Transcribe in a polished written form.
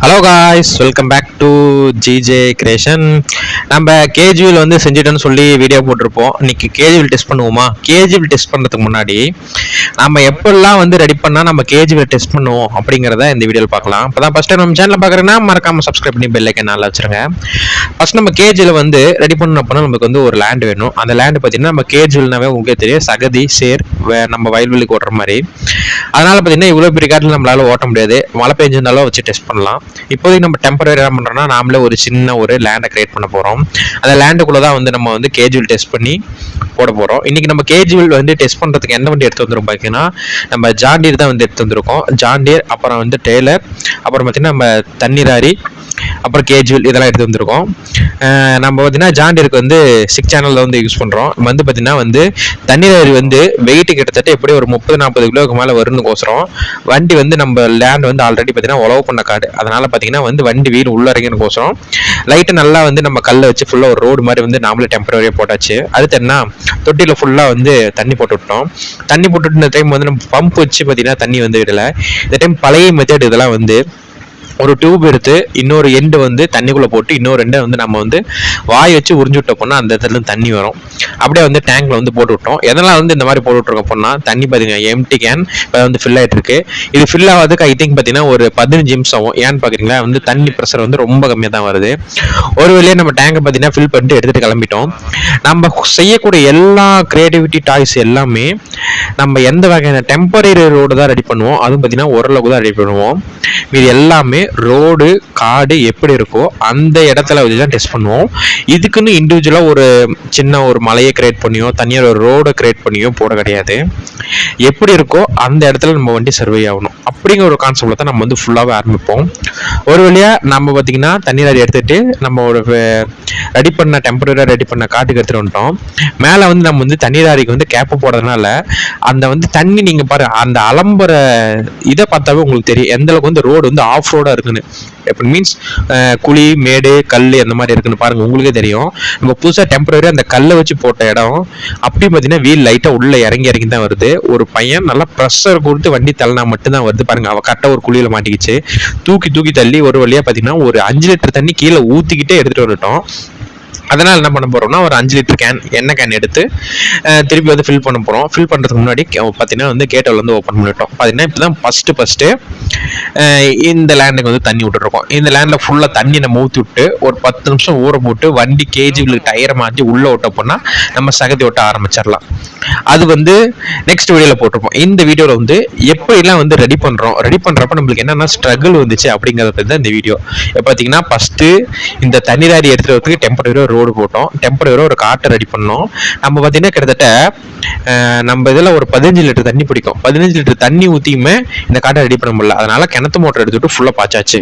Hello guys, welcome back to GJ creation. நம்ம casual வந்து செஞ்சுட்டோன்னு சொல்லி வீடியோ போட்டிருப்போம். இன்னைக்கு கேஜுவல் டெஸ்ட் பண்ணுவோமா? கேஜுவல் டெஸ்ட் பண்ணுறதுக்கு முன்னாடி நம்ம எப்பெல்லாம் வந்து ரெடி பண்ணால் நம்ம கேஜுவல் டெஸ்ட் பண்ணுவோம் அப்படிங்கிறத இந்த வீடியோவில் பார்க்கலாம். இப்போ தான் ஃபஸ்ட் டைம் நம்ம சேனலில் பார்க்குறேன்னா மறக்காமல் சப்ஸ்கிரைப் பண்ணி பெல் ஐக்கன் நல்லா வச்சுருங்க. ஃபஸ்ட் நம்ம கேஜில் வந்து ரெடி பண்ணணும் அப்படின்னா நமக்கு வந்து ஒரு லேண்ட் வேணும். அந்த லேண்டு பார்த்தீங்கன்னா நம்ம கேஜுவல்னாவே உங்களுக்கே தெரியும், சகதி சேர் நம்ம வயல்வெளிக்கு ஓட்டுற மாதிரி. அதனால் பார்த்தீங்கன்னா இவ்வளோ பெரிய காட்டில் நம்மளால ஓட்ட முடியாது. மழை பெஞ்சிருந்தாலும் வச்சு டெஸ்ட் பண்ணலாம். இப்போதைக்கு நம்ம டெம்பரரி என்ன பண்ணுறோம்னா, நாமளே ஒரு சின்ன ஒரு லேண்டை கிரியேட் பண்ண போகிறோம். அந்த லேண்டுக்குள்ளே தான் வந்து நம்ம வந்து கேஜுவல் டெஸ்ட் பண்ணி போட போகிறோம். இன்றைக்கி நம்ம கேஜுவல் வந்து டெஸ்ட் பண்ணுறதுக்கு எந்த வண்டி எடுத்து வந்துடும் பார்த்தீங்கன்னா, நம்ம ஜாண்டீர் தான் வந்து எடுத்து வந்திருக்கோம். ஜாண்டீர், அப்புறம் வந்து டெய்லர், அப்புறம் பார்த்தீங்கன்னா நம்ம தண்ணீராரி, அப்புறம் கேஜுவல் இதெல்லாம் எடுத்து வந்திருக்கோம். நம்ம பார்த்தீங்கன்னா ஜாண்டீருக்கு வந்து 6 சேனலில் வந்து யூஸ் பண்ணுறோம். வந்து பார்த்தீங்கன்னா வந்து தண்ணீராரி வந்து வெயிட் கிட்டத்தட்ட எப்படி ஒரு 30-40 கிலோவுக்கு மேலே வருதுக்கோசரம் வண்டி வந்து நம்ம லேண்ட் வந்து ஆல்ரெடி பார்த்தீங்கன்னா உழவு பண்ண காடு. அதனால் பார்த்தீங்கன்னா வந்து வண்டி வீடு உள்ள இறங்கினக்கோசரம் லைட்டை நல்லா வந்து நம்ம கல்லை வச்சு ஃபுல்லாக ஒரு ரோடு மாதிரி வந்து நாமளே டெம்பரரியாக போட்டாச்சு. அடுத்து என்ன, தொட்டியில் ஃபுல்லாக வந்து தண்ணி போட்டு விட்டோம். தண்ணி போட்டுட்டு இந்த டைம் வந்து நம்ம பம்ப் வச்சு பார்த்தீங்கன்னா தண்ணி வந்து விடலை. இந்த டைம் பழைய மெத்தட் இதெல்லாம் வந்து ஒரு டியூப் எடுத்து இன்னொரு எண்டு வந்து தண்ணிக்குள்ளே போட்டு இன்னொரு எண்டை வந்து நம்ம வந்து வாய் வச்சு உறிஞ்சு விட்ட போனால் அந்த இடத்துல தண்ணி வரும். அப்படியே வந்து டேங்க்ல வந்து போட்டு விட்டோம். எதெல்லாம் வந்து இந்த மாதிரி போட்டு விட்ருக்கோம் அப்படின்னா, தண்ணி பார்த்தீங்கன்னா எம்டி கேன் இப்போ வந்து ஃபில் ஆகிட்டு இருக்கு. இது ஃபில் ஆகிறதுக்கு ஐ திங்க் பார்த்தீங்கன்னா ஒரு 15 நிமிஷம் ஆகும். ஏன்னு பார்க்குறீங்களா, வந்து தண்ணி ப்ரெஷர் வந்து ரொம்ப கம்மியாக தான் வருது. ஒரு வழியாக நம்ம டேங்கை பார்த்தீங்கன்னா ஃபில் பண்ணிட்டு எடுத்துகிட்டு கிளம்பிட்டோம். நம்ம செய்யக்கூடிய எல்லா கிரியேட்டிவிட்டி டாய்ஸ் எல்லாமே நம்ம எந்த வகையான டெம்பரரி ரோடு தான் ரெடி பண்ணுவோம். அதுவும் பார்த்தீங்கன்னா ஓரளவுக்கு தான் ரெடி பண்ணுவோம். இது எல்லாமே ரோடு காடு எப்படி இருக்கோ அந்த இடத்துல வச்சு தான் டெஸ்ட் பண்ணுவோம். இதுக்குன்னு இண்டிவிஜுவலாக ஒரு சின்ன ஒரு மலையை கிரியேட் பண்ணியோ தனியார் ஒரு ரோடை கிரியேட் பண்ணியோ போட கிடையாது. எப்படி இருக்கோ அந்த இடத்துல நம்ம வண்டி சர்வே ஆகணும் அப்படிங்கிற ஒரு கான்செப்டில் தான் நம்ம வந்து ஃபுல்லாகவே ஆரம்பிப்போம். ஒரு வழியாக நம்ம பார்த்தீங்கன்னா தண்ணீர் எடுத்துகிட்டு நம்ம ஒரு ரெடி பண்ண டெம்பரரியாக ரெடி பண்ண காட்டுக்கு எடுத்துகிட்டு வந்துட்டோம். மேலே வந்து நம்ம வந்து தண்ணீராரிக்கு வந்து கேப்பு போடுறதுனால அந்த வந்து தண்ணி நீங்கள் பாரு அந்த அலம்புற இதை பார்த்தாவே உங்களுக்கு தெரியும் எந்த அளவுக்கு வந்து ரோடு வந்து ஆஃப் ரோடாக இருக்குன்னு. எப்படி மீன்ஸ் குழி மேடு கல் அந்த மாதிரி இருக்குன்னு பாருங்கள், உங்களுக்கே தெரியும். நம்ம புதுசாக டெம்பரரி அந்த கல்லை வச்சு போட்ட இடம் அப்படி பார்த்தீங்கன்னா வீல் லைட்டாக உள்ளே இறங்கி தான் வருது. ஒரு பையன் நல்லா ப்ரெஷர் கொடுத்து வண்டி தள்ளினா மட்டும்தான் வருது பாருங்கள். அவள் கரெக்டாக ஒரு குழியில் மாட்டிக்கிச்சு. தூக்கி தள்ளி ஒரு வழியாக பார்த்தீங்கன்னா ஒரு 5 லிட்டர் தண்ணி கீழே ஊற்றிக்கிட்டே எடுத்துகிட்டு வந்துட்டோம். அதனால் என்ன பண்ண போகிறோம்னா, ஒரு 5 லிட்டர் கேன் எண்ணெய் கேன் எடுத்து திருப்பி வந்து ஃபில் பண்ண போகிறோம். ஃபில் பண்ணுறதுக்கு முன்னாடி பார்த்தீங்கன்னா வந்து கேட்டை வந்து ஓப்பன் பண்ணிட்டோம். பார்த்தீங்கன்னா இப்போ தான் ஃபஸ்ட்டு இந்த லேண்டுக்கு வந்து தண்ணி விட்டுருக்கோம். இந்த லேண்டில் ஃபுல்லாக தண்ணி நம்ம ஊற்றி விட்டு ஒரு 10 நிமிஷம் ஊற போட்டு வண்டி கேஜிகளுக்கு டயரை மாற்றி உள்ளே ஓட்ட போனால் நம்ம சகதி ஓட்ட ஆரம்பிச்சிடலாம். அது வந்து நெக்ஸ்ட் வீடியோவில் போட்டிருப்போம். இந்த வீடியோவில் வந்து எப்படிலாம் வந்து ரெடி பண்ணுறப்ப நம்மளுக்கு என்னென்ன ஸ்ட்ரகிள் வந்துச்சு அப்படிங்கிறத பற்றி தான் இந்த வீடியோ. பார்த்தீங்கன்னா ஃபஸ்ட்டு இந்த தண்ணீராரி எடுத்துகிட்டு வரதுக்கு டெம்பரரியாக ரோடு போட்டோம். டெம்பரரியாக ஒரு காட்டை ரெடி பண்ணோம். நம்ம பார்த்தீங்கன்னா கிட்டத்தட்ட நம்ம இதில் ஒரு 15 லிட்டர் தண்ணி பிடிக்கும். 15 லிட்டர் தண்ணி ஊற்றியுமே இந்த காட்டை ரெடி பண்ண முடியல. அதனால கிணத்து மோட்டர் எடுத்துகிட்டு ஃபுல்லாக பாய்ச்சாச்சு.